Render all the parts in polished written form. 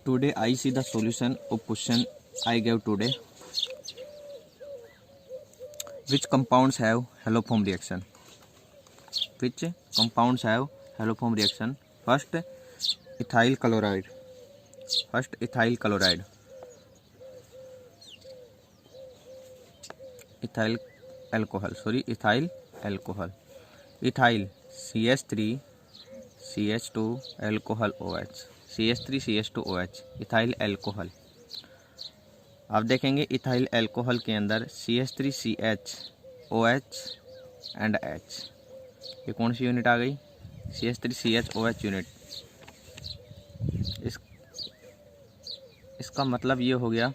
Today I see the solution of question I gave today. Which compounds have haloform reaction? Which compounds have haloform reaction? First, ethyl chloride. Ethyl alcohol. Ethyl CH3 CH2 alcohol OH. CH3 CH2OH ethyl alcohol. आप देखेंगे ethyl alcohol के अंदर CH3CH OH and H. ये कौन सी unit आ गई? CH3CH OH unit. इसका मतलब ये हो गया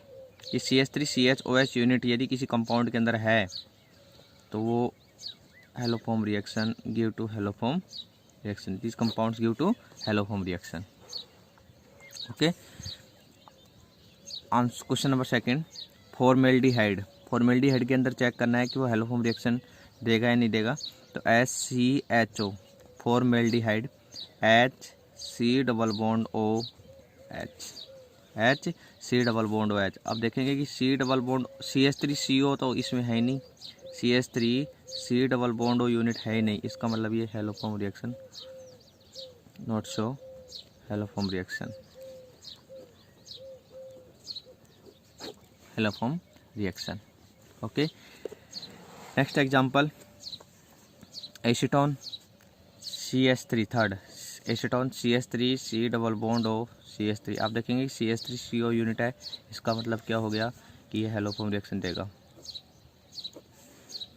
कि CH3CH OH यूनिट यदि किसी कंपाउंड के अंदर है तो वो haloform reaction give to haloform reaction. This compounds give to haloform reaction. Okay. Answer question number second, formaldehyde के अंदर चेक करना है कि वो हैलोफॉर्म रिएक्शन देगा या नहीं देगा. तो HCHO formaldehyde HC double bond OH. अब देखेंगे कि C डबल बॉन्ड CH3CO तो इसमें है ही नहीं. CH3C double bond O unit है ही नहीं. इसका मतलब ये haloform reaction not show haloform reaction. Okay. Next example, acetone CH3 third acetone CH3 C double bond O CH3. आप देखेंगे CH3CO यूनिट है. इसका मतलब क्या हो गया कि ये हैलोफॉर्म रिएक्शन देगा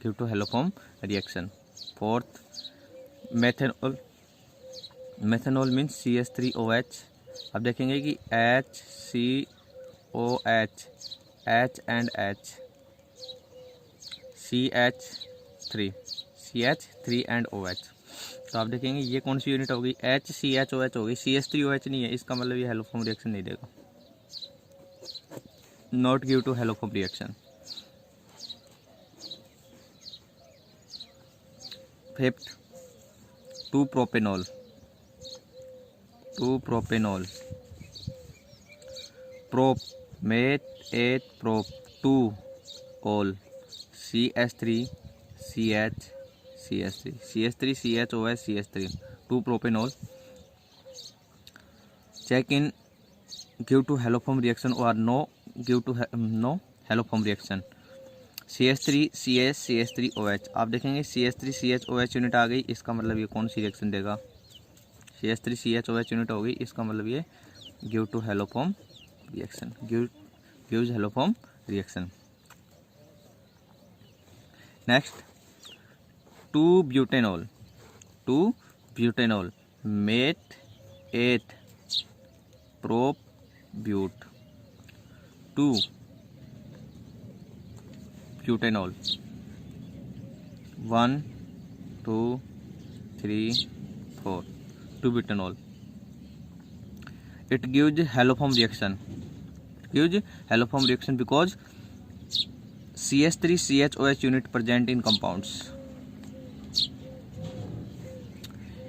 due to haloform reaction. Fourth, methanol means CH3OH. आप देखेंगे कि HCOH H and H CH3 and OH. तो आप देखेंगे ये कौन सी यूनिट होगी? HCHOH होगी. CH3OH नहीं है. इसका मतलब ये हैलोफॉर्म रिएक्शन नहीं देगा. Not give to haloform reaction. Fifth, two propanol prop meth 8 prop 2 ol CH3CHOH CH3 two propanol. check in give to haloform reaction or no give to no haloform reaction. CH3CH3OH. आप देखेंगे CH3CHOH unit आ गई. इसका मतलब ये कौन सी रिएक्शन देगा? CH3CHOH यूनिट होगी. इसका मतलब ये give to haloform reaction gives haloform reaction. Next, two butanol meth 8 prop but. Two butanol 1 2 3 4 two butanol. it gives haloform reaction because CH3CHOH unit present in compounds.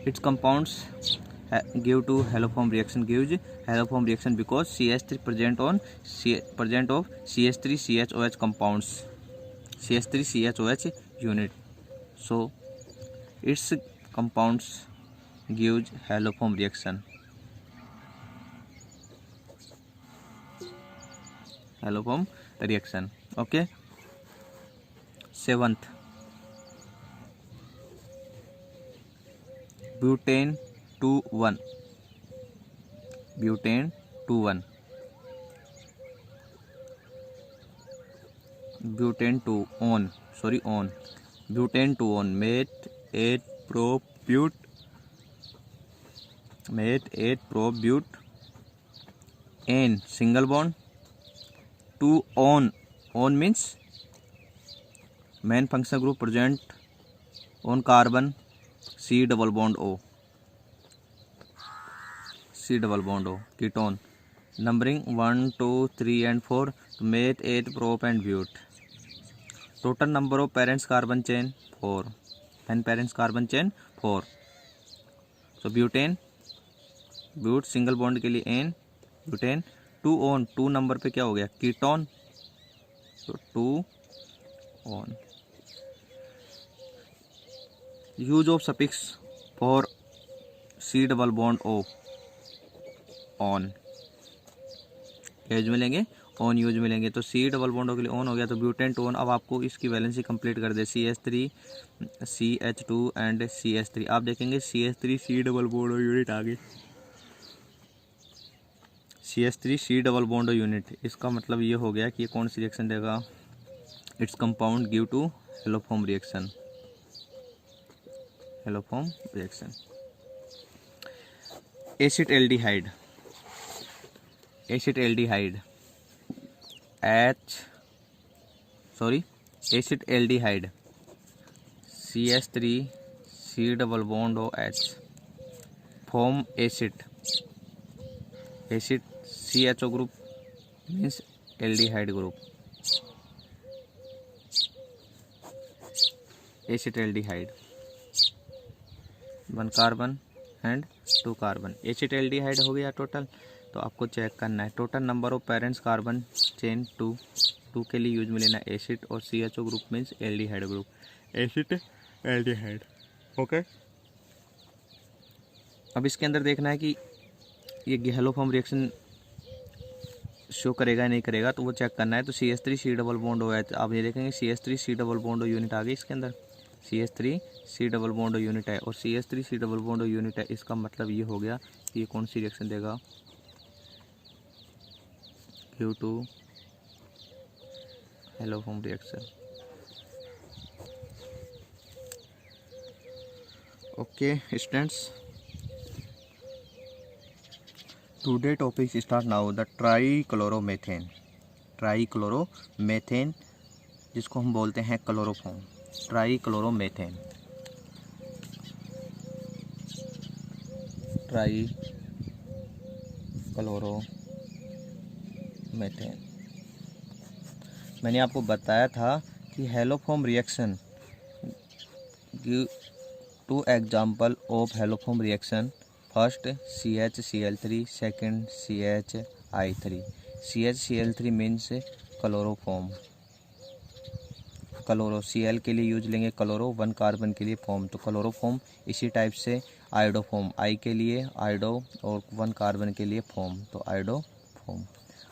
Its compounds give to haloform reaction because CH3 present of CH3CHOH compounds CH3CHOH unit. So its compounds gives haloform reaction. Okay. Seventh, butane 2-1 butane 2-1 butane 2-on butane 2-on meth 8 prop but n single bond 2-on means main functional group present on carbon C double bond O ketone. Numbering 1 2 3 and 4 to meth 8 prop and but. Total number of parents carbon chain 4 and parents carbon chain 4. So butane single bond के लिए n butane. 2 on, 2 number पे क्या हो गया, ketone, तो 2 one. Use of suffix for C double bond O, one, क्या use मिलेंगे, one use मिलेंगे। तो सी डबल बॉन्डो के लिए ऑन हो गया, तो ब्यूटेन टू ऑन। अब आपको इसकी वैलेंसी कंप्लीट कर दे, CH3 CH2 एंड CH3। आप देखेंगे CH3 सी डबल बॉन्डो यूनिट आ गई, CH3 सी डबल बॉन्डो यूनिट। इसका मतलब ये हो गया कि ये कौन सी रिएक्शन देगा, its compound give to haloform reaction, haloform reaction. Acetaldehyde, acetaldehyde acetaldehyde CH3 C double bond OH form acid, acid CHO group means aldehyde group, acetaldehyde, 1 carbon and 2 carbon. Acetaldehyde हो गया टोटल। तो आपको check करना है total number of parents carbon chain 2 के लिए use में लेना एसिड, और CHO group means aldehyde group, acid aldehyde. Okay, अब इसके अंदर देखना है कि ये हेलोफॉर्म रिएक्शन शो करेगा नहीं करेगा, तो वो चेक करना है। तो CH3 C double bond OH, आप ये देखेंगे CH3 C double bond unit आ गई इसके अंदर, CH3 C double bond unit है, और CH3 C double bond unit है। इसका मतलब ये हो गया कि ये कौन सी रिएक्शन देगा, Q2 haloform reaction. Okay students, today topic start now, the trichloromethane, trichloromethane जिसको हम बोलते हैं क्लोरोफॉर्म, ट्राईक्लोरोमेथेन, ट्राईक्लोरोमेथेन। मैंने आपको बताया था कि haloform reaction, give 2 example of haloform reaction. First CHCl3, second CHI3। CHCl3 means chloroform, chloro, Cl के लिए यूज लेंगे क्लोरो, 1 कार्बन के लिए फॉर्म, तो क्लोरोफॉर्म। इसी टाइप से आयोडोफॉर्म, I के लिए आयोडो और 1 कार्बन के लिए फॉर्म, तो आयोडोफॉर्म,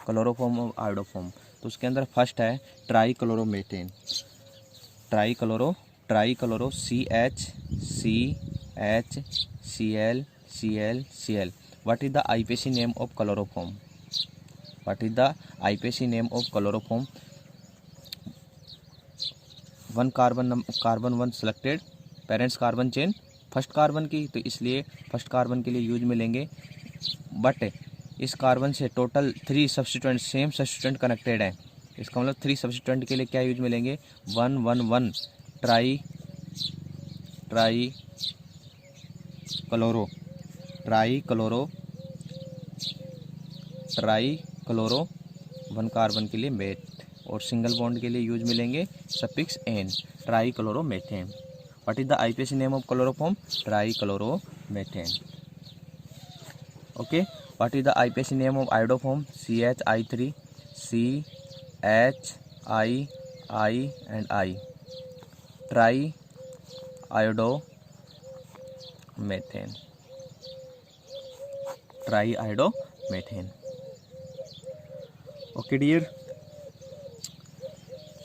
क्लोरोफॉर्म और आयोडोफॉर्म। तो उसके अंदर फर्स्ट है trichloromethane, trichloro CH CH Cl Cl Cl। What is the IPAC name of chloroform, what is the IPAC name of chloroform. 1 carbon 1 selected, parents carbon chain first carbon की, तो इसलिए first carbon के लिए use में लेंगे। But इस carbon से total 3 substituent, same substituent connected है, इसका मतलब 3 सब्स्टिट्यूएंट के लिए क्या यूज में लेंगे, 1 1 1 ट्राईक्लोरो 1 कार्बन के लिए मेथ, और सिंगल बॉन्ड के लिए यूज में लेंगे suffix ane, trichloromethane. What is the IPAC name of chloroform, trichloromethane. Okay, what is the IPAC name of iodoform, CHI3, CHI and I, tri iodomethane, tri iodomethane. Okay dear,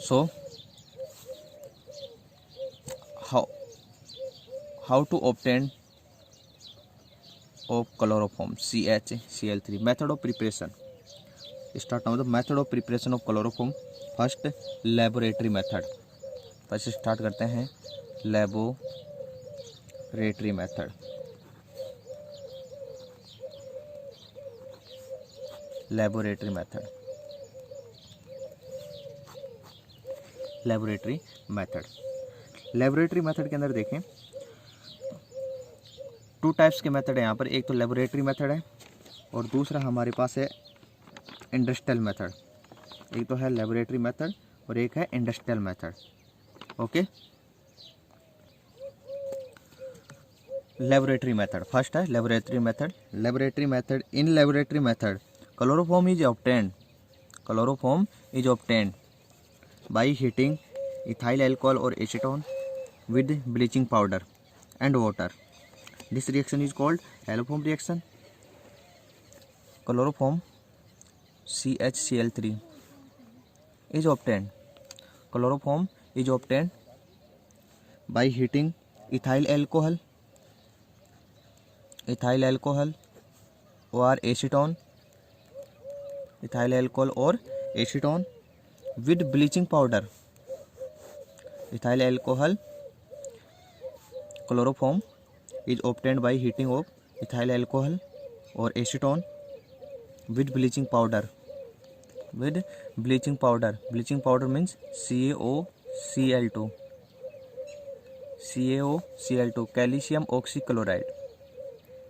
so how to obtain of chloroform CHCl3, method of preparation। start now the method of preparation of chloroform। first laboratory method, first start करते हैं laboratory method, laboratory method, laboratory method. Laboratory method के अंदर देखें 2 types के method है यहाँ पर, एक तो लेबोरेटरी मेथड है और दूसरा हमारे पास है इंडस्ट्रियल मेथड। एक तो है लेबोरेटरी मेथड और एक है industrial method. Okay, laboratory method first है laboratory method. Laboratory method, in laboratory method chloroform is obtained by heating ethyl alcohol और acetone with bleaching powder and water. This reaction is called haloform reaction. Chloroform CHCl3 is obtained. Chloroform is obtained by heating ethyl alcohol or acetone, with bleaching powder. Ethyl alcohol chloroform is obtained by heating of ethyl alcohol or acetone with bleaching powder. Bleaching powder means CaOCl2,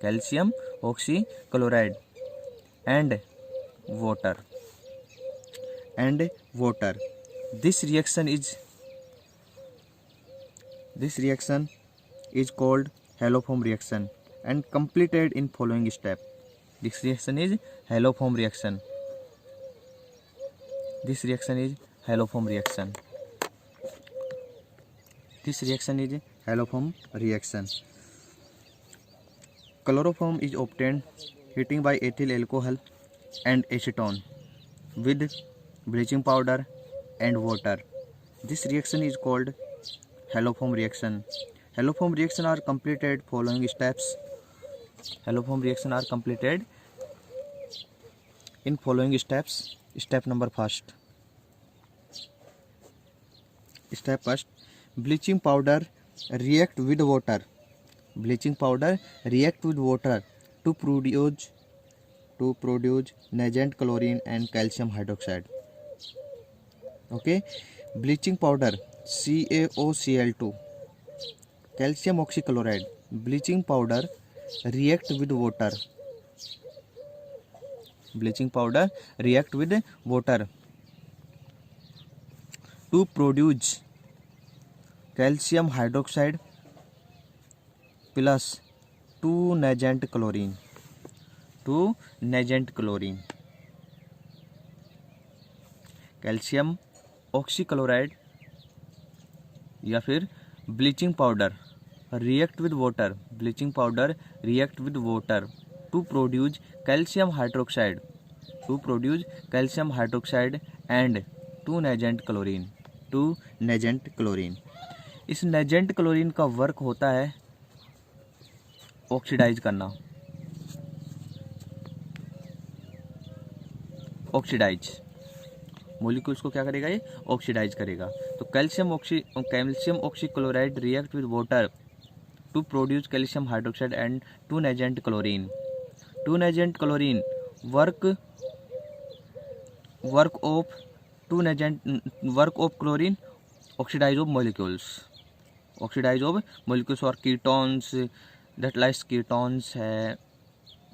calcium oxychloride and water. This reaction is called haloform reaction and completed in following step. This reaction is haloform reaction. This reaction is haloform reaction. Chloroform is obtained heating by ethyl alcohol and acetone with bleaching powder and water. This reaction is called haloform reaction. Haloform reaction are completed following steps. In following steps. Step number first. Bleaching powder react with water. To produce nascent chlorine and calcium hydroxide. Okay. Bleaching powder CaOCl2, calcium oxychloride. Bleaching powder react with water. To produce calcium hydroxide plus 2 nascent chlorine. Calcium oxychloride या फिर bleaching powder react with water to produce calcium hydroxide and 2 nascent chlorine. इस nascent chlorine का work होता है oxidise करना. Molecules को क्या करेगा, ये ऑक्सीडाइज करेगा. तो calcium oxychloride react with water to produce calcium hydroxide and 2 nascent chlorine. Work of chlorine oxidise of molecules और ketones, that like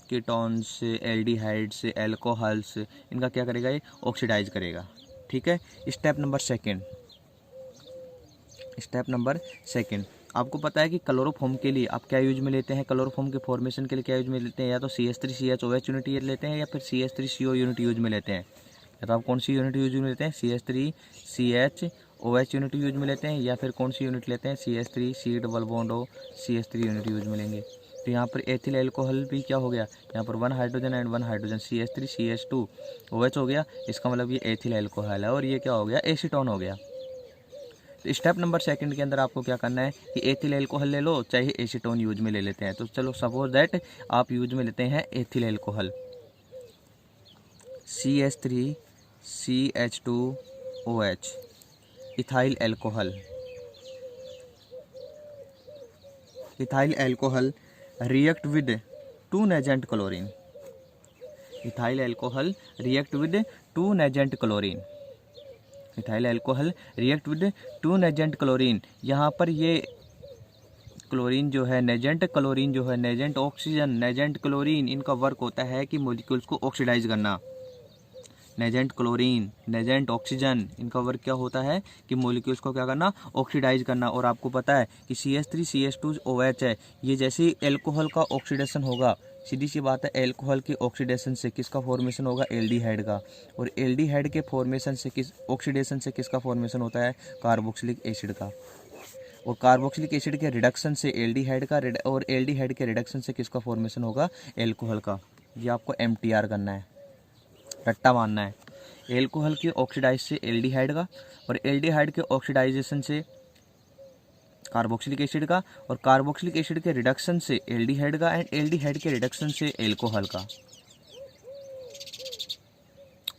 ketones, aldehydes, alcohols, इनका क्या करेगा, ये ऑक्सीडाइज करेगा. ठीक है. Step number second. आपको पता है कि क्लोरोफॉर्म के लिए आप क्या यूज में लेते हैं, क्लोरोफॉर्म के फॉर्मेशन के लिए क्या यूज में लेते हैं, या तो CH3CHOH यूनिट लेते हैं या फिर CH3CO यूनिट यूज में लेते हैं. या तो आप कौन सी यूनिट यूज में लेते हैं, CH3CHOH यूनिट यूज में लेते हैं, या फिर कौन सी यूनिट लेते हैं, CH3C डबल बॉन्ड हो CH3 यूनिट यूज में लेंगे. तो यहाँ पर एथिल एल्कोहल भी क्या हो गया, यहाँ पर 1 हाइड्रोजन एंड 1 हाइड्रोजन CH3CH2OH हो गया. इसका मतलब ये एथिल एल्कोहल है और ये क्या हो गया, एसीटोन हो गया. तो स्टेप नंबर सेकंड के अंदर आपको क्या करना है कि एथिल एल्कोहल ले लो चाहे एसीटोन यूज में ले लेते हैं. तो चलो सपोज दैट आप यूज में लेते हैं ethyl alcohol, CH3CH2OH, ethyl alcohol react with 2 nascent chlorine. Ethyl alcohol react with 2 nascent chlorine. यहाँ पर ये क्लोरीन जो है, नेजेंट ऑक्सीजन, नेजेंट क्लोरीन, इनका वर्क होता है कि मॉलिक्यूल्स को ऑक्सीडाइज करना. नेजेंट क्लोरीन, नेजेंट ऑक्सीजन, इनका वर्क क्या होता है कि मॉलिक्यूल्स को क्या करना, ऑक्सीडाइज करना. और आपको पता है कि CH3CH2OH है, ये जैसे एल्कोहल का ऑक्सीडेशन होगा सीधी सी बात है, एल्कोहल की ऑक्सीडेशन से किसका फॉर्मेशन होगा, एल्डिहाइड का। और एल्डिहाइड के फॉर्मेशन से ऑक्सीडेशन से किसका फॉर्मेशन होता है, कार्बोक्सिलिक एसिड का। और कार्बोक्सिलिक एसिड के रिडक्शन से एल्डिहाइड का, और एल्डिहाइड के रिडक्शन से किसका फॉर्मेशन होगा, एल्कोहल का। ये आपको MTR करना है, रट्टा मारना है। एल्कोहल की ऑक्सीडाइज से एल्डिहाइड का, और एल्डिहाइड के ऑक्सीडाइजेशन से कार्बोक्सिलिक एसिड का, और कार्बोक्सिलिक एसिड के रिडक्शन से एल्डिहाइड का, एंड एल्डिहाइड के रिडक्शन से एल्कोहल का।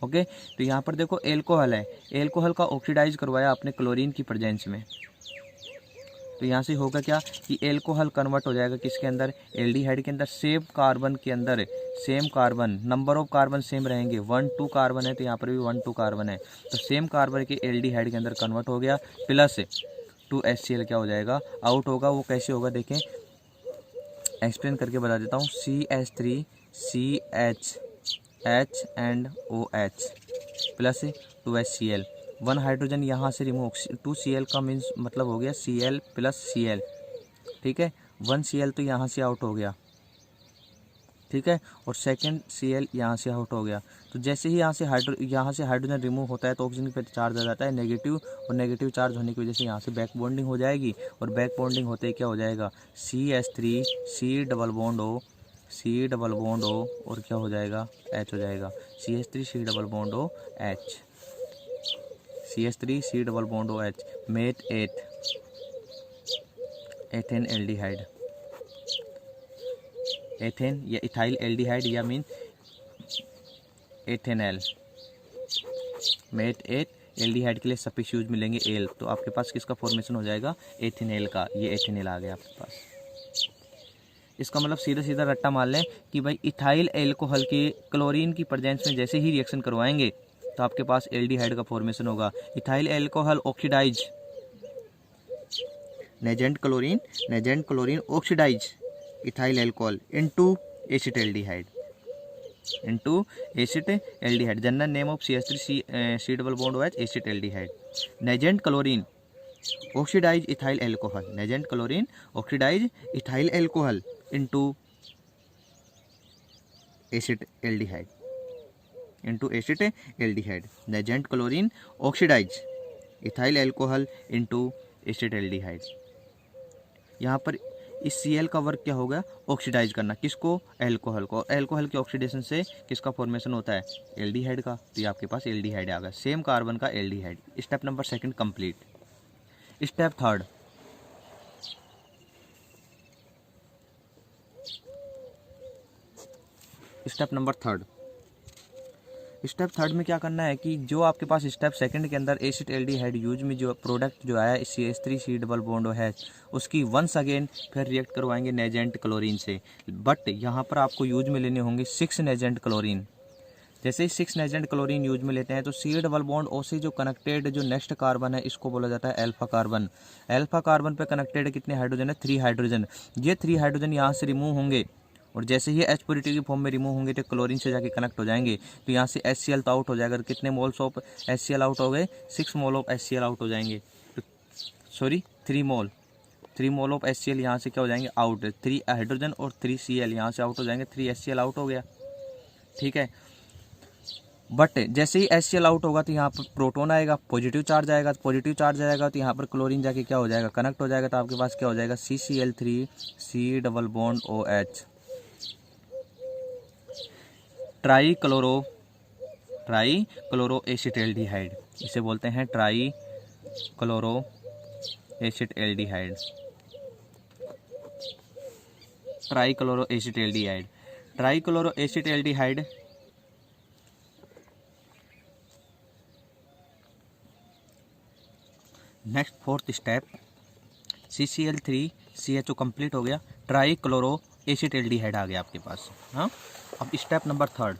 ओके, तो यहाँ पर देखो एल्कोहल है, एल्कोहल का ऑक्सीडाइज करवाया आपने क्लोरीन की प्रेजेंस में, तो यहाँ से होगा क्या कि एल्कोहल कन्वर्ट हो जाएगा किसके अंदर, एल्डिहाइड के अंदर। सेम कार्बन के अंदर same carbon, number of carbon same रहेंगे, 1 2 कार्बन है तो यहाँ पर भी 1 2 कार्बन है, तो सेम कार्बन के एल्डिहाइड के अंदर कन्वर्ट हो गया, प्लस 2 HCl क्या हो जाएगा, आउट होगा। वो कैसे होगा देखें, एक्सप्लेन करके बता देता हूँ। CH3 CH and OH plus 2 HCl, 1 hydrogen यहाँ से रिमूव, 2 Cl का मीन्स मतलब हो गया Cl प्लस Cl, ठीक है। 1 Cl तो यहाँ से आउट हो गया, ठीक है, और सेकंड Cl यहाँ से आउट हो गया। तो जैसे ही यहाँ से हाइड्रोजन रिमूव होता है तो ऑक्सीजन पर चार्ज आ जाता है नेगेटिव, और नेगेटिव चार्ज होने की वजह से यहाँ से बैक बॉन्डिंग हो जाएगी, और बैक बॉन्डिंग होते ही क्या हो जाएगा, CH3 C double bond O, C double bond O, और क्या हो जाएगा, H हो जाएगा, CH3 C double bond O H, CH3 C double bond O H, मेट 8 एथेन एल्डिहाइड, एथेन या इथाइल एल्डिहाइड या मीन एथेनॉल, मेट 8 एल्डिहाइड के लिए सफिक्स मिलेंगे एल, तो आपके पास किसका फॉर्मेशन हो जाएगा, एथेनॉल का। ये एथेनॉल आ गया आपके पास। इसका मतलब सीधा सीधा रट्टा मार लें कि भाई इथाइल एल्कोहल के क्लोरीन की प्रेजेंस में जैसे ही रिएक्शन करवाएंगे तो आपके पास एल्डिहाइड का फॉर्मेशन होगा। Ethyl alcohol oxidise, nascent chlorine oxidise ethyl alcohol into acetaldehyde, general name of CH3 C double bond OH acetaldehyde. Nascent chlorine oxidise ethyl alcohol, nascent chlorine oxidise ethyl alcohol into acetaldehyde, nascent chlorine oxidise ethyl alcohol into acetaldehyde. यहाँ पर इस Cl का work क्या होगा, oxidise करना, किसको, alcohol को। Alcohol के ऑक्सीडेशन से किसका फॉर्मेशन होता है, एल्डिहाइड का, तो ये आपके पास एल्डिहाइड आ गया, सेम कार्बन का aldehyde. Step number 2 complete. Step 3, step number 3 में क्या करना है कि जो आपके पास स्टेप 2 के अंदर एसिड एल्डिहाइड यूज में जो प्रोडक्ट जो आया CH3 C डबल बॉन्ड है उसकी वंस अगेन फिर रिएक्ट करवाएंगे नेजेंट क्लोरीन से, बट यहाँ पर आपको यूज में लेने होंगे 6 नेजेंट क्लोरीन। जैसे ही 6 नेजेंट क्लोरीन यूज में लेते हैं तो C डबल बॉन्ड O से जो कनेक्टेड जो नेक्स्ट कार्बन है इसको बोला जाता है अल्फा कार्बन। अल्फा कार्बन पे कनेक्टेड कितने हाइड्रोजन है, 3 हाइड्रोजन। ये 3 हाइड्रोजन यहाँ से रिमूव होंगे, और जैसे ही H प्योरिटी की फॉर्म में रिमूव होंगे तो क्लोरीन से जाके कनेक्ट हो जाएंगे, तो यहाँ से HCl तो आउट हो जाएगा। कितने मोल्स ऑफ HCl आउट हो गए, 6 मोल ऑफ HCl आउट हो जाएंगे, तो सॉरी 3 मोल ऑफ HCl यहाँ से क्या हो जाएंगे, आउट। 3 हाइड्रोजन और 3 Cl यहाँ से आउट हो जाएंगे, 3 HCl आउट हो गया, ठीक है। बट जैसे ही HCl आउट होगा तो यहाँ पर प्रोटोन आएगा, पॉजिटिव चार्ज आएगा, तो यहाँ पर क्लोरीन जाके क्या हो जाएगा, कनेक्ट हो जाएगा, तो आपके पास क्या हो जाएगा, CCl3 C double bond OH, try chloro acetaldehyde, इसे बोलते हैं try chloro acetaldehyde, try chloro acetaldehyde. Next 4th step, CCl3 CHO complete हो गया, ट्राई क्लोरो एसिटाल्डिहाइड आ गया आपके पास। हाँ, अब step number 3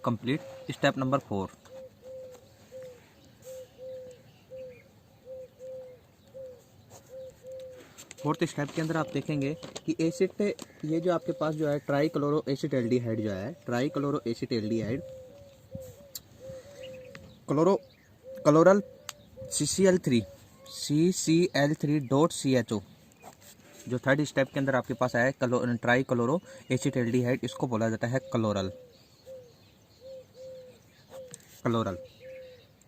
complete. Step number 4, fourth step के अंदर आप देखेंगे कि एसिड, ये जो आपके पास जो है ट्राई क्लोरो एसिटाल्डिहाइड जो है, try chloro acetaldehyde chloral CCl3 CCl3 dot CHO जो थर्ड स्टेप के अंदर आपके पास आया है ट्राई क्लोरो एसिटाल्डिहाइड, इसको बोला जाता है क्लोरल। क्लोरल,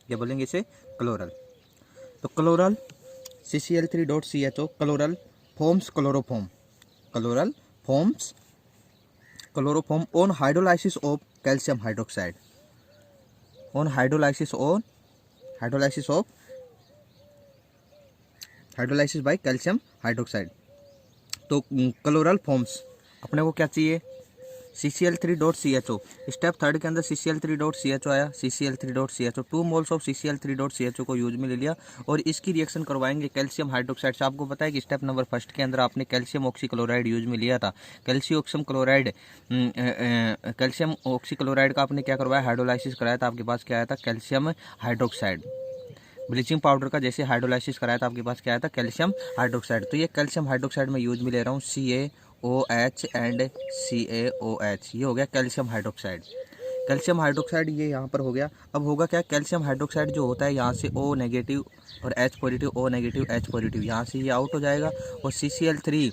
ये बोलेंगे इसे क्लोरल। तो chloral CCl3.CHO, chloral forms chloroform, chloral forms chloroform on hydrolysis of calcium hydroxide, on hydrolysis by calcium hydroxide. तो क्लोरल फॉर्म्स अपने को क्या चाहिए, CCl3.CHO। स्टेप थर्ड के अंदर CCl3.CHO आया, CCl3.CHO 2 मोल्स ऑफ CCl3.CHO को यूज में ले लिया और इसकी रिएक्शन करवाएंगे कैल्शियम हाइड्रोक्साइड से। आपको पता है कि स्टेप नंबर फर्स्ट के अंदर आपने कैल्शियम ऑक्सीक्लोराइड यूज में लिया था। कैल्शियम ऑक्सीक्लोराइड का आपने क्या करवाया, हाइड्रोलाइसिस कराया था, आपके पास क्या आया था, कैल्शियम हाइड्रोक्साइड। ब्लीचिंग पाउडर का जैसे हाइड्रोलाइसिस कराया था, आपके पास क्या आया था, कैल्शियम हाइड्रोक्साइड। तो ये कैल्शियम हाइड्रोक्साइड में यूज में ले रहा हूँ, CaOH एंड CaOH, ये हो गया कैल्शियम हाइड्रोक्साइड। कैल्शियम हाइड्रोक्साइड ये यहाँ पर हो गया। अब होगा क्या, कैल्शियम हाइड्रोक्साइड जो होता है यहाँ से O नेगेटिव और H positive, O negative H positive, यहाँ से ये आउट हो जाएगा और CCl3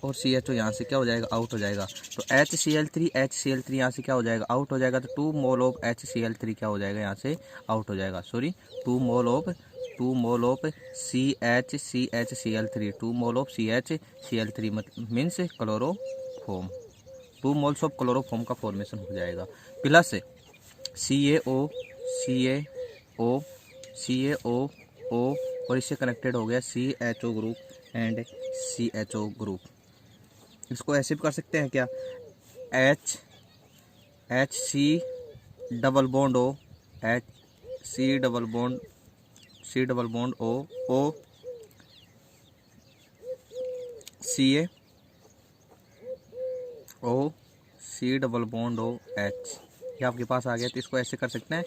और CHO यहाँ से क्या हो जाएगा, आउट हो जाएगा। तो HCl3 यहाँ से क्या हो जाएगा, आउट हो जाएगा। तो 2 मोल ऑफ HCl3 क्या हो जाएगा, यहाँ से आउट हो जाएगा। Sorry, 2 mole of CHCl3, 2 mole of CHCl3 मतलब means chloroform, 2 moles of chloroform का फॉर्मेशन हो जाएगा। प्लस CaO और इससे कनेक्टेड हो गया CHO group and CHO group. इसको ऐसे भी कर सकते हैं क्या, HC double bond O, C double bond O C double bond O H, ये आपके पास आ गया। तो इसको ऐसे कर सकते हैं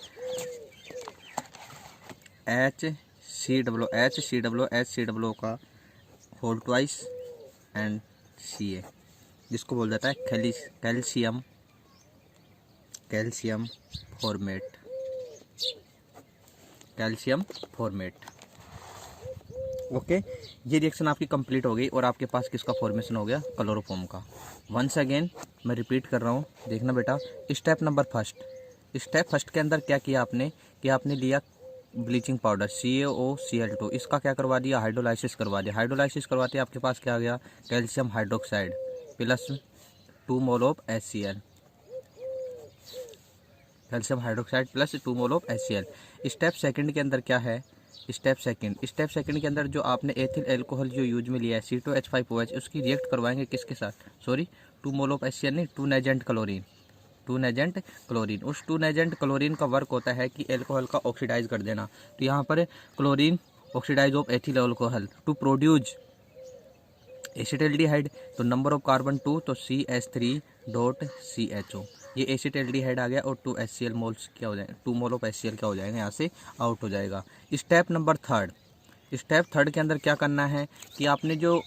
HCOO का होल ट्वाइस एंड Ca, जिसको बोल जाता है कैल्शियम फॉर्मेट। ओके, ये रिएक्शन आपकी कंप्लीट हो गई और आपके पास किसका फॉर्मेशन हो गया, क्लोरोफॉर्म का। वंस अगेन मैं रिपीट कर रहा हूँ, देखना बेटा। Step number first, step first के अंदर क्या किया आपने कि आपने लिया ब्लीचिंग पाउडर CaOCl2, इसका क्या करवा दिया, हाइड्रोलाइसिस करवा दिया। हाइड्रोलाइसिस करवाते आपके पास क्या आ गया, calcium hydroxide plus 2 mole of HCl, calcium hydroxide plus 2 mole of HCl। Step second के अंदर क्या है, स्टेप सेकंड के अंदर जो आपने एथिल एल्कोहल जो यूज में लिया है C2H5OH, उसकी रिएक्ट करवाएंगे किसके साथ, सॉरी 2 मोल ऑफ HCl नहीं, 2 नेजेंट क्लोरीन। उस 2 नेजेंट क्लोरीन का वर्क होता है कि एल्कोहल का ऑक्सीडाइज कर देना। तो यहाँ पर chlorine oxidise of ethyl alcohol to produce acetaldehyde, तो नंबर ऑफ कार्बन 2, तो CH3.CHO, ये एसिटाल्डिहाइड आ गया और 2 HCl मोल्स क्या हो जाएंगे, 2 मोल ऑफ HCl क्या हो जाएगा, यहाँ से आउट हो जाएगा। स्टेप नंबर थर्ड के अंदर क्या करना है कि आपने जो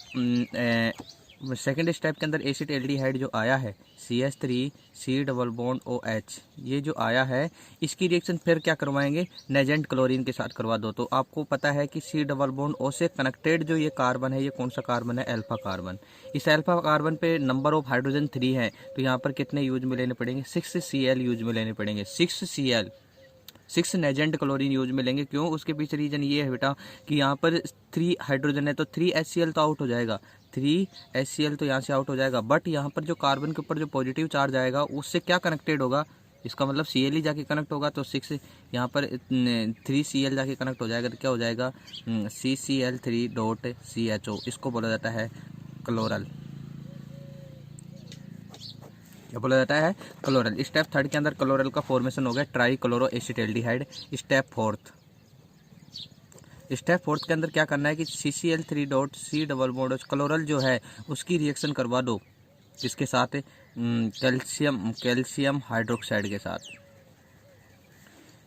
सेकेंड स्टेप के अंदर एसिटाल्डिहाइड जो आया है CH3C⋯OH, ये जो आया है इसकी रिएक्शन फिर क्या करवाएंगे, नेजेंट क्लोरीन के साथ करवा दो। तो आपको पता है कि C⋯O से कनेक्टेड जो ये कार्बन है, ये कौन सा कार्बन है, अल्फा कार्बन। इस अल्फा कार्बन पे नंबर ऑफ हाइड्रोजन 3 है, तो यहाँ पर कितने यूज में लेने पड़ेंगे, 6 Cl यूज में लेने पड़ेंगे, 6 Cl, 6 नेजेंट क्लोरीन यूज में लेंगे। क्यों, उसके पीछे रीजन ये है बेटा कि यहाँ पर 3 हाइड्रोजन है तो 3 HCl तो आउट हो जाएगा, 3 HCl तो यहाँ से आउट हो जाएगा। बट यहाँ पर जो कार्बन के ऊपर जो पॉजिटिव चार्ज आएगा उससे क्या कनेक्टेड होगा, इसका मतलब Cl ही जाके कनेक्ट होगा। तो 6 यहाँ पर 3 Cl जाके कनेक्ट हो जाएगा, तो क्या हो जाएगा CCl3.CHO, इसको बोला जाता है क्लोरल, क्या बोला जाता है, क्लोरल। स्टेप थर्ड के अंदर क्लोरल का फॉर्मेशन हो गया try chloro acetaldehyde. Step fourth के अंदर क्या करना है कि CCl3.C⋯OH क्लोरल जो है उसकी रिएक्शन करवा दो, किसके साथ, कैल्शियम हाइड्रोक्साइड के साथ।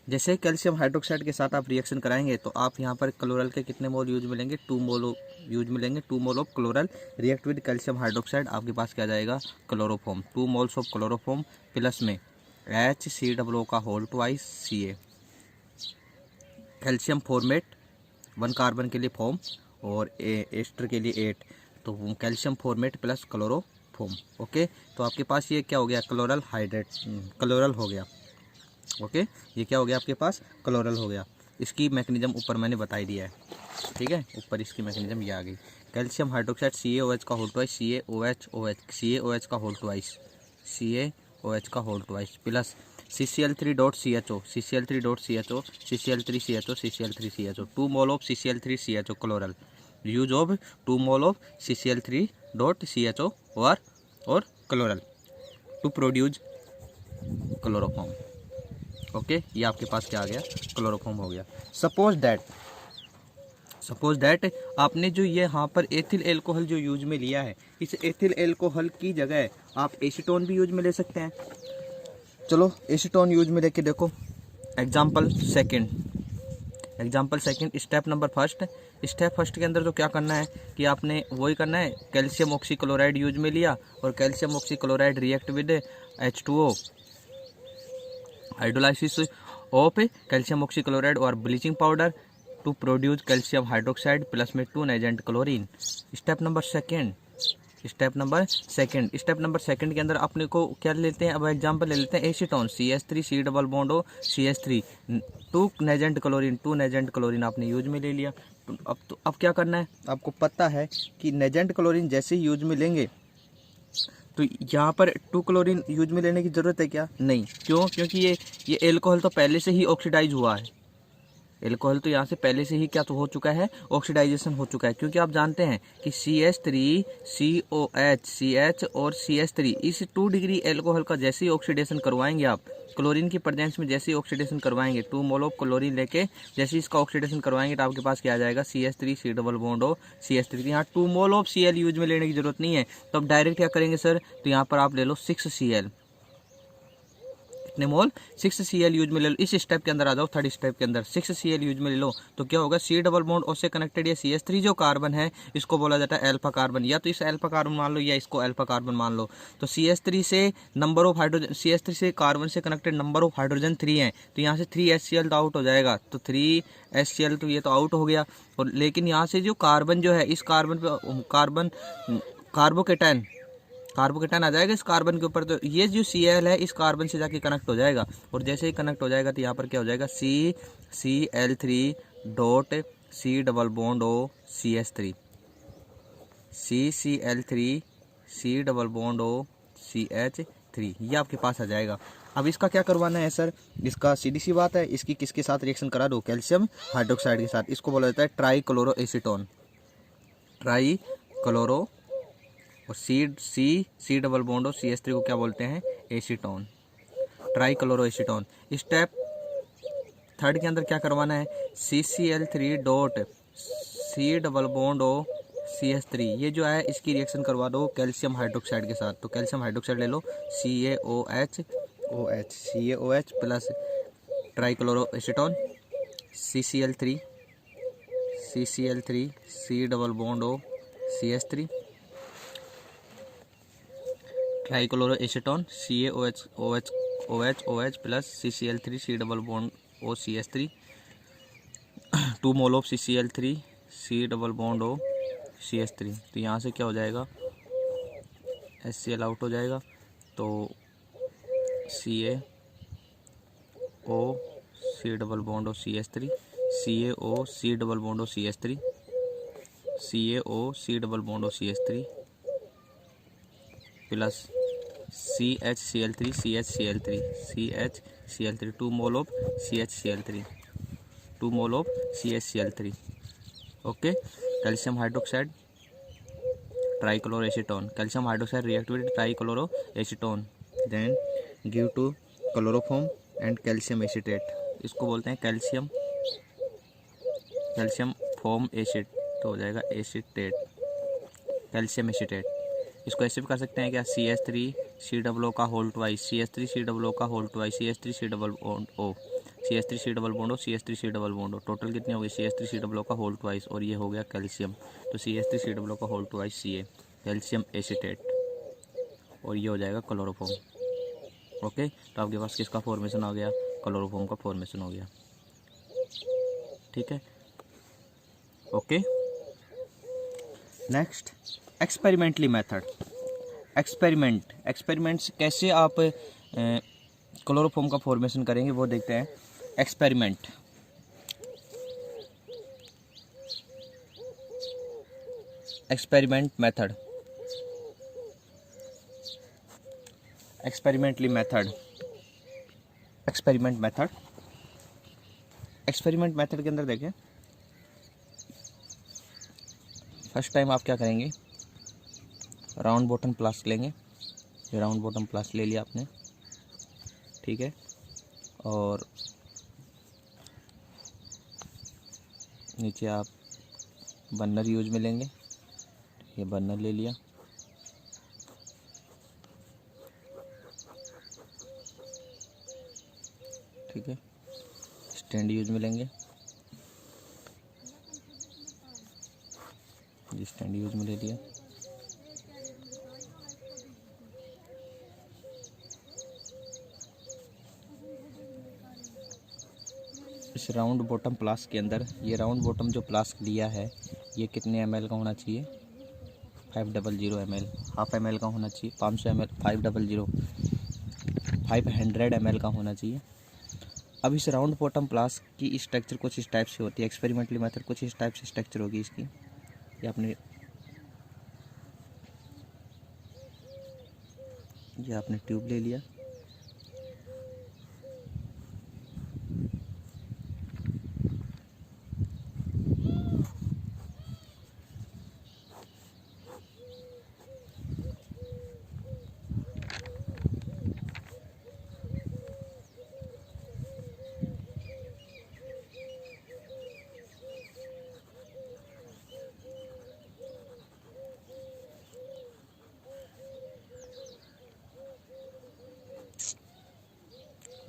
जैसे कैल्शियम हाइड्रोक्साइड के साथ आप रिएक्शन कराएंगे तो आप यहाँ पर क्लोरल के कितने मोल यूज मिलेंगे, 2 मोल यूज मिलेंगे, 2 mole of chloral react with calcium hydroxide, आपके पास क्या जाएगा, chloroform, 2 moles of chloroform plus में HCOO का whole twice Ca, calcium formate 1 carbon के लिए फॉर्म और एस्टर के लिए 8, तो calcium formate plus chloroform. Okay, तो आपके पास ये क्या हो गया, क्लोरल हाइड्रेट, क्लोरल हो गया। ओके, ये क्या हो गया आपके पास, क्लोरल हो गया। इसकी मैकेनिज्म ऊपर मैंने बताई दिया है, ठीक है, ऊपर इसकी मैकेनिज्म ये आ गई। कैल्शियम हाइड्रोक्साइड CaOH का होल ट्वाइस, CaOH का होल ट्वाइस, CaOH का whole twice plus CCl3.CHO, CCl3.CHO, CCl3CHO, CCl3CHO, 2 mole of CCl3CHO chloral, use of 2 mole of CCl3.CHO और chloral to produce chloroform. Okay, ये आपके पास क्या आ गया, क्लोरोफॉर्म हो गया। सपोज दैट आपने जो ये यहाँ पर एथिल एल्कोहल जो यूज में लिया है, इस एथिल एल्कोहल की जगह आप एसीटोन भी यूज में ले सकते हैं। चलो एसीटोन यूज में लेके देखो। Example second, step number first. Step first के अंदर तो क्या करना है कि आपने वही करना है, कैल्शियम ऑक्सीक्लोराइड यूज में लिया और calcium oxychloride react with H2O, hydrolysis of calcium oxychloride और bleaching powder to produce calcium hydroxide plus में 2 nascent chlorine. Step number second के अंदर अपने को क्या लेते हैं, अब एग्जांपल ले लेते हैं acetone, CH3 C double bond O CH3, 2 nascent chlorine आपने यूज में ले लिया। तो अब क्या करना है, आपको पता है कि नेजेंट क्लोरीन जैसे ही यूज में लेंगे तो यहाँ पर 2 क्लोरीन यूज में लेने की ज़रूरत है क्या, नहीं। क्यों, क्योंकि ये एल्कोहल तो पहले से ही ऑक्सीडाइज हुआ है, एल्कोहल तो यहाँ से पहले से ही क्या तो हो चुका है, ऑक्सीडाइजेशन हो चुका है। क्योंकि आप जानते हैं कि CH3 COH CH और CH3 इस 2 डिग्री एल्कोहल का जैसे ही ऑक्सीडेशन करवाएंगे आप, क्लोरीन की प्रेजेंस में जैसे ही ऑक्सीडेशन करवाएंगे, 2 मोल ऑफ क्लोरीन लेके जैसे ही इसका ऑक्सीडेशन करवाएंगे तो आपके पास क्या आ जाएगा, CH3 C double bond O CH3। यहाँ 2 मोल ऑफ Cl यूज में लेने की जरूरत नहीं है, तो अब डायरेक्ट क्या करेंगे सर, तो यहाँ पर आप ले लो 6 Cl, कितने मोल, 6 Cl यूज में ले लो। इस स्टेप के अंदर आ जाओ, थर्ड स्टेप के अंदर 6 Cl यूज में ले लो तो क्या होगा, C डबल बॉन्ड O से कनेक्टेड ये CH3 जो कार्बन है इसको बोला जाता है अल्फा कार्बन, या तो इस अल्फा कार्बन मान लो या इसको अल्फा कार्बन मान लो। तो CH3 से नंबर ऑफ हाइड्रोजन, CH3 से कार्बन से कनेक्टेड नंबर ऑफ हाइड्रोजन 3 है, तो यहाँ से 3 HCl तो आउट हो जाएगा, तो 3 HCl तो ये तो आउट हो गया। और लेकिन यहाँ से जो कार्बन जो है, इस कार्बन पे कार्बोकेटाइन आ जाएगा इस कार्बन के ऊपर, तो ये जो Cl है इस कार्बन से जाके कनेक्ट हो जाएगा, और जैसे ही कनेक्ट हो जाएगा तो यहाँ पर क्या हो जाएगा, CCl3 dot C double bond O CH3, CCl3 C double bond O CH3, ये आपके पास आ जाएगा। अब इसका क्या करवाना है सर, इसका सीधी सी बात है, इसकी किसके साथ रिएक्शन करा दो, कैल्शियम हाइड्रोक्साइड के साथ। इसको बोला जाता है try chloro acetone, try chloro, और सी डबल बॉन्ड और CH3 को क्या बोलते हैं, acetone, try chloro acetone. Step third के अंदर क्या करवाना है, CCl3 dot C double bond O CH3, ये जो है इसकी रिएक्शन करवा दो कैल्शियम हाइड्रोक्साइड के साथ। तो कैल्शियम हाइड्रोक्साइड ले लो, CaOH plus try chloro acetone, CCl3 C double bond O CH3, trichloro acetone CaOH plus CCl3 C double bond O CH3, 2 mole of CCl3 C double bond O CH3। तो यहाँ से क्या हो जाएगा, HCl out हो जाएगा, तो CaO C double bond O CH3, CaO C double bond O CH3, CaO C double bond O CH3 plus CHCl3 2 mole of CHCl3, 2 mole of CHCl3। Okay, calcium hydroxide trichloro acetone, calcium hydroxide react with trichloro acetone, then give to chloroform and calcium acetate. इसको बोलते हैं calcium form acid, तो हो जाएगा acetate, calcium acetate. इसको ऐसे भी कर सकते हैं क्या, CH3 C डबल O का whole twice, CH3 C double O का whole twice, CH3 C double bond O, CH3 C double bond O, CH3 C double bond O, total कितने हो गए, CH3 C डबल O का whole twice, और ये हो गया कैल्शियम, तो CH3 C डबल O का whole twice Ca, calcium acetate, और ये हो जाएगा क्लोरोफॉर्म। ओके, तो आपके पास किसका फॉर्मेशन आ गया, क्लोरोफॉर्म का फॉर्मेशन हो गया, ठीक है। Okay, next experimentally method. Experiments कैसे आप क्लोरोफॉर्म का फॉर्मेशन करेंगे वो देखते हैं। एक्सपेरिमेंट मेथड, एक्सपेरिमेंट मेथड के अंदर देखें, फर्स्ट टाइम आप क्या करेंगे, राउंड बॉटम प्लास्क लेंगे। ये राउंड बॉटम प्लास्क ले लिया आपने, ठीक है। और नीचे आप बर्नर यूज में लेंगे, ये बर्नर ले लिया, ठीक है। स्टैंड यूज में लेंगे, ये स्टैंड यूज में ले लिया। इस राउंड बॉटम प्लास्क के अंदर, ये राउंड बॉटम जो प्लास्क लिया है ये कितने ml का होना चाहिए, 500 ml, हाफ ml का होना चाहिए, 500 ml, 500 ml का होना चाहिए। अब इस राउंड बॉटम प्लास्क की स्ट्रक्चर कुछ इस टाइप से होती है, एक्सपेरिमेंटली मेथड कुछ इस टाइप से स्ट्रक्चर होगी इसकी। ये आपने ट्यूब ले लिया,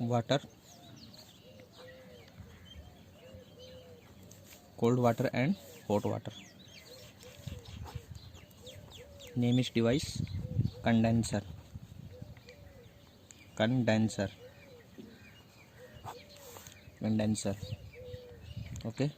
water, cold water and hot water. Name is device condenser. Okay.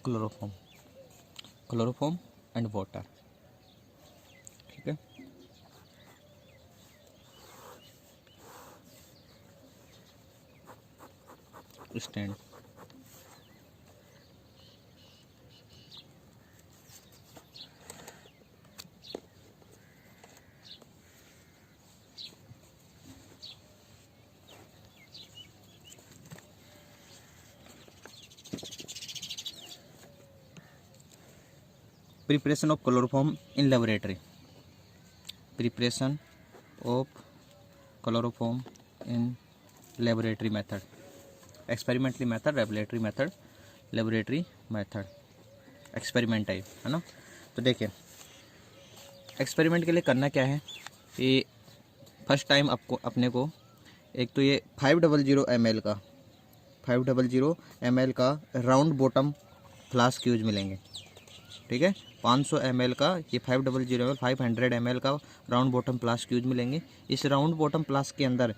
Chloroform and water, ठीक है। Stand, preparation of chloroform in laboratory, preparation of chloroform in laboratory method, experimentally method, laboratory method, experiment type, है ना। तो देखिए experiment के लिए करना क्या है कि फर्स्ट टाइम आपको अपने को एक तो ये 500 ml का राउंड बॉटम फ्लास्क यूज मिलेंगे, ठीक है। 500 ml का ये 500 ml का राउंड बॉटम फ्लास्क यूज मिलेंगे। इस राउंड बॉटम फ्लास्क के अंदर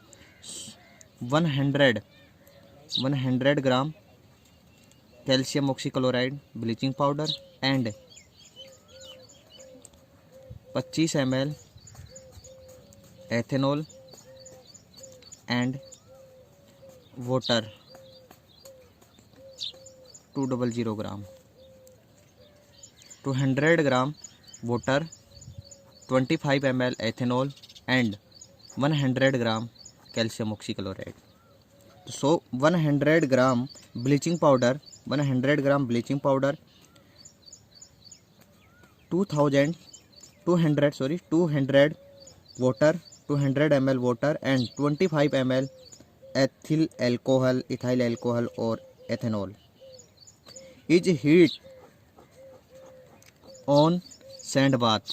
100 ग्राम calcium oxychloride bleaching powder and 25 ml ethanol and water 200 gram, 200 gram water 25 ml ethanol and 100 gram calcium oxychloride. So 100 gram bleaching powder, 100 gram bleaching powder, 200 water, 200 ml water and 25 ml ethyl alcohol or ethanol is heat on sand bath.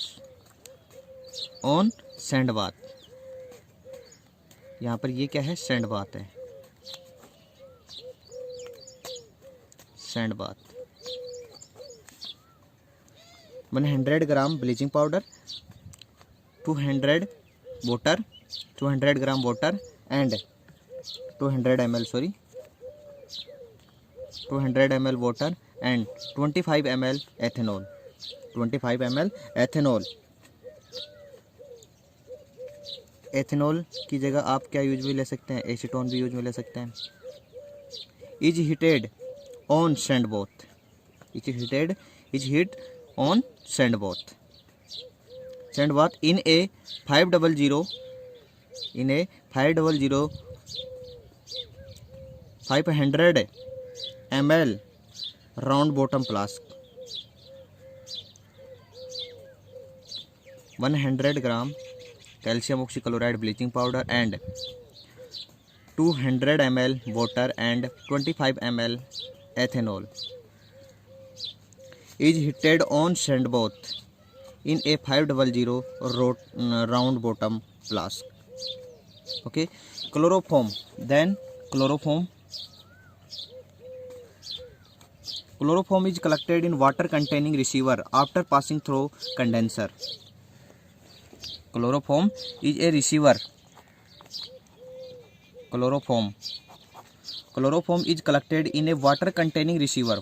यहाँ पर ये क्या है, sand bath है, sand bath. 100 gram bleaching powder, 200 water, 200 gram water and 200 ml 200 ml water and 25 ml ethanol. 25 ml ethanol. Ethanol की जगह आप क्या यूज भी ले सकते हैं, एसीटोन भी यूज में ले सकते हैं. Is heated on sand bath. Is heat on sand bath. Sand bath in a 500 ml round bottom flask. 100 gram calcium oxychloride bleaching powder and 200 ml water and 25 ml ethanol is heated on sand bath in a 500 round bottom flask. Okay, chloroform. Then chloroform is collected in water containing receiver after passing through condenser. Chloroform is a receiver. Chloroform is collected in a water containing receiver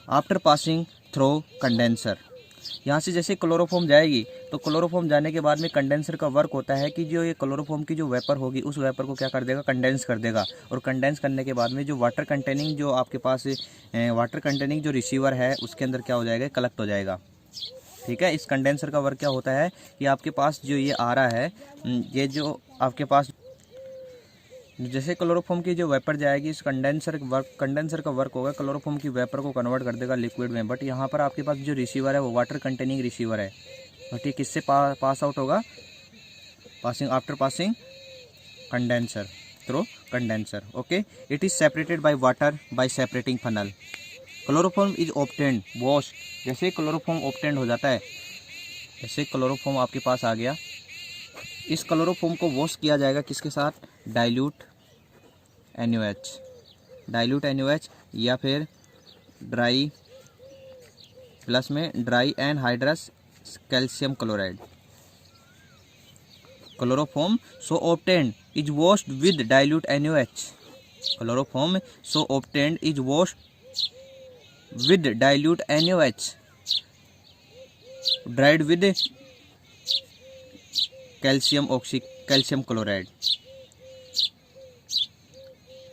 after passing through condenser. यहाँ से जैसे chloroform जाएगी तो chloroform जाने के बाद में condenser का वर्क होता है कि जो ये क्लोरोफॉर्म की जो वेपर होगी उस वेपर को क्या कर देगा, कंडेंस कर देगा. और कंडेंस करने के बाद में जो वाटर कंटेनिंग जो आपके पास वाटर कंटेनिंग जो रिसीवर है उसके अंदर क्या हो जाएगा, कलेक्ट हो जाएगा. ठीक है. इस कंडेंसर का वर्क क्या होता है कि आपके पास जो ये आ रहा है, ये जो आपके पास जैसे क्लोरोफॉर्म की जो वेपर जाएगी इस कंडेंसर का वर्क होगा, क्लोरोफॉर्म की वेपर को कन्वर्ट कर देगा लिक्विड में. बट यहाँ पर आपके पास जो रिसीवर है वो वाटर कंटेनिंग रिसीवर है. ठीक, किससे पास आउट होगा, after passing condenser through condenser. Okay, it is separated by water bye separating funnel. Chloroform is obtained wash. जैसे क्लोरोफॉर्म ऑब्टेन्ड हो जाता है, जैसे क्लोरोफॉर्म आपके पास आ गया, इस क्लोरोफॉर्म को वॉश किया जाएगा किसके साथ, डाइल्यूट NaOH या फिर ड्राई प्लस में dry anhydrous calcium chloride. Chloroform so obtained is washed with dilute NaOH. Chloroform so obtained is washed with dilute NaOH, dried with calcium chloride,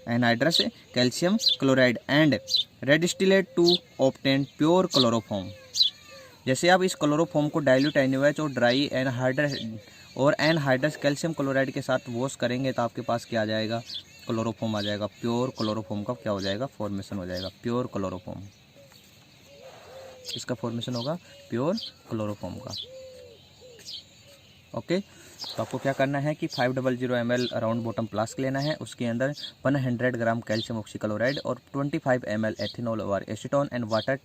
anhydrous calcium chloride and redistilled to obtain pure chloroform. जैसे आप इस chloroform को dilute NaOH और dry anhydrous calcium chloride के साथ wash करेंगे तो आपके पास क्या आ जाएगा, क्लोरोफॉर्म आ जाएगा. प्योर क्लोरोफॉर्म का क्या हो जाएगा, फॉर्मेशन हो जाएगा प्योर क्लोरोफॉर्म. इसका फॉर्मेशन होगा प्योर क्लोरोफॉर्म का. ओके, तो आपको क्या करना है कि 500 ml राउंड बॉटम फ्लास्क लेना है, उसके अंदर 100 ग्राम कैल्शियम ऑक्सीक्लोराइड और 25 ml एथेनॉल और acetone and water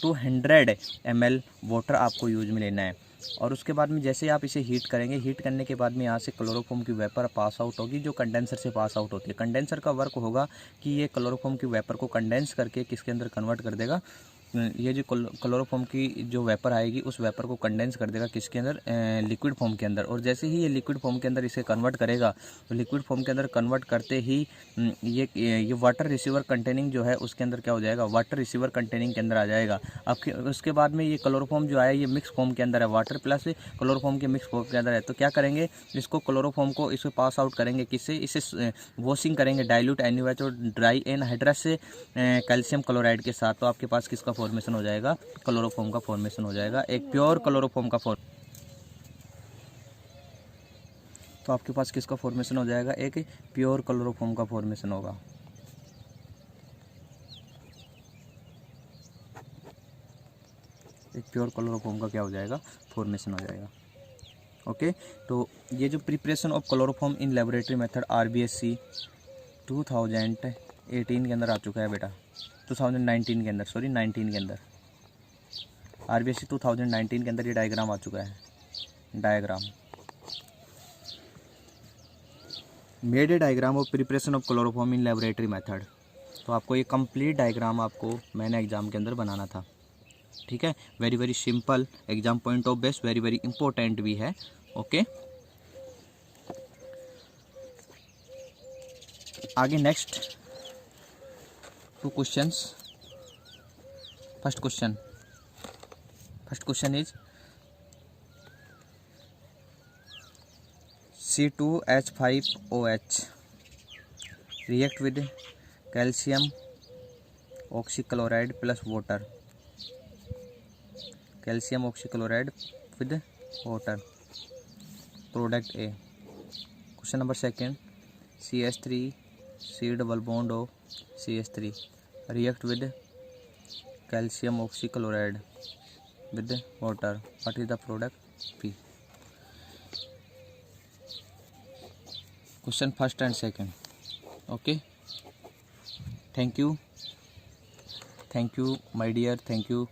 200 ml water आपको यूज में लेना है. और उसके बाद में जैसे आप इसे हीट करेंगे, हीट करने के बाद में यहाँ से क्लोरोफॉर्म की वेपर पास आउट होगी जो कंडेंसर से पास आउट होती है. कंडेंसर का वर्क होगा कि ये क्लोरोफॉर्म की वेपर को कंडेंस करके किसके अंदर कन्वर्ट कर देगा, ये जो क्लोरोफॉर्म की जो वेपर आएगी उस वेपर को कंडेंस कर देगा किसके अंदर, लिक्विड फॉर्म के अंदर. और जैसे ही ये लिक्विड फॉर्म के अंदर इसे कन्वर्ट करेगा तो लिक्विड फॉर्म के अंदर कन्वर्ट करते ही ये वाटर रिसीवर कंटेनिंग जो है उसके अंदर क्या हो जाएगा, वाटर रिसीवर कंटेनिंग के अंदर आ जाएगा. आपके उसके बाद में ये क्लोरोफॉर्म जो आया ये मिक्स फॉर्म के अंदर है, वाटर प्लस क्लोरोफॉर्म के मिक्स फॉर्म के अंदर है. तो क्या करेंगे, इसको क्लोरोफॉर्म को इसे पास आउट करेंगे किससे, इसे वॉशिंग करेंगे डाइल्यूट NaOH और ड्राई एनहाइड्रस कैल्शियम क्लोराइड के साथ. तो आपके पास किसका फॉर्मेशन हो जाएगा, क्लोरोफॉर्म का फॉर्मेशन हो जाएगा, एक प्योर क्लोरोफॉर्म का तो आपके पास किसका फॉर्मेशन हो जाएगा, एक प्योर क्लोरोफॉर्म का फॉर्मेशन होगा। एक प्योर क्लोरोफॉर्म का क्या हो जाएगा, फॉर्मेशन हो जाएगा। ओके, तो ये जो preparation of chloroform in laboratory method RBSc 2018 के अंदर आ चुका है बेटा, 2019 के अंदर, सॉरी 19 के अंदर, RBSc 2019 के अंदर ये डायग्राम आ चुका है। Diagram made a diagram of preparation of chloroform in laboratory method. तो आपको ये कंप्लीट डायग्राम आपको मैंने एग्जाम के अंदर बनाना था, ठीक है। Very very simple, exam point of base very very important भी है। ओके, आगे next 2 questions. First question is C2H5OH react with calcium oxychloride plus water, calcium oxychloride with water, product A. Question number 2, CH3 C double bond O CH3 react with calcium oxychloride with water, what is the product P? Question first and second. Okay, thank you my dear, thank you